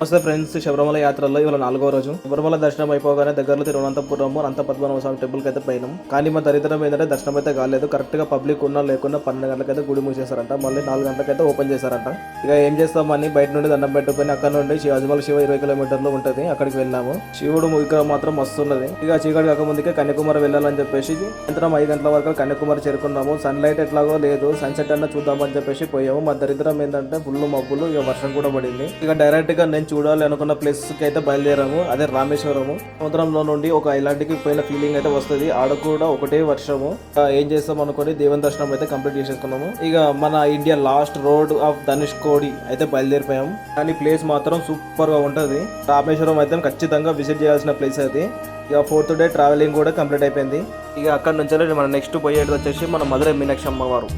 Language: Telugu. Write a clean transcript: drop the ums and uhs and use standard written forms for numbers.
నమస్తే ఫ్రెండ్స్, శబరిమల యాత్రలో ఇవాళ 4వ రోజు. శబరిమల దర్శనం అయిపోగానే దగ్గరలో తిరువనంతపురం అనంత పద్మనాభ స్వామి టెంపుల్ కి అయితే పోయినాం. కానీ మా దరిద్రం ఏంటంటే దర్శనం అయితే కాలేదు. కరెక్ట్ గా పబ్లిక్ ఉన్నా లేకున్నా 12 గంటలకైతే గుడి మూసేశారంట. మళ్ళీ 4 గంటలకైతే ఓపెన్ చేశారంట. ఇక ఏం చేస్తామని బయట నుండి దండం పెట్టుకుని అక్కడ నుండి అజ్మల్ శివ 20 కిలోమీటర్లు ఉంటుంది, అక్కడికి వెళ్ళాము. శివుడు విగ్రహం మాత్రం వస్తున్నది. ఇక చీకటి కాకముందుకే కన్యాకుమారి వెళ్ళాలని చెప్పేసి సాయంత్రం 5 గంటల వరకు కన్యాకుమారి చేరుకున్నాము. సన్ లైట్ ఎట్లాగో లేదు, సన్సెట్ అన్న చూద్దామని చెప్పేసి పోయాము. మా దరిద్రం ఏంటంటే ఫుల్ మబ్బులు, ఇక వర్షం కూడా పడింది. ఇక డైరెక్ట్ గా నేను చూడాలి అనుకున్న ప్లేస్ కి అయితే బయలుదేరాము. అదే రామేశ్వరము. సముద్రంలో నుండి ఒక ఐలాండ్కి పోయిన ఫీలింగ్ అయితే వస్తుంది. ఆడ కూడా ఒకటే వర్షము. ఏం చేస్తాం అనుకుని దేవుని దర్శనం అయితే కంప్లీట్ చేసేసుకున్నాము. ఇక మన India last road of Dhanushkodi అయితే బయలుదేరిపోయాము. కానీ ప్లేస్ మాత్రం సూపర్ గా ఉంటది. రామేశ్వరం అయితే ఖచ్చితంగా విజిట్ చేయాల్సిన ప్లేస్ అది. ఇక 4th డే ట్రావెలింగ్ కూడా కంప్లీట్ అయిపోయింది. ఇక అక్కడ నుంచి మన నెక్స్ట్ పోయేది వచ్చేసి మన మధురై మీనాక్షి అమ్మవారు.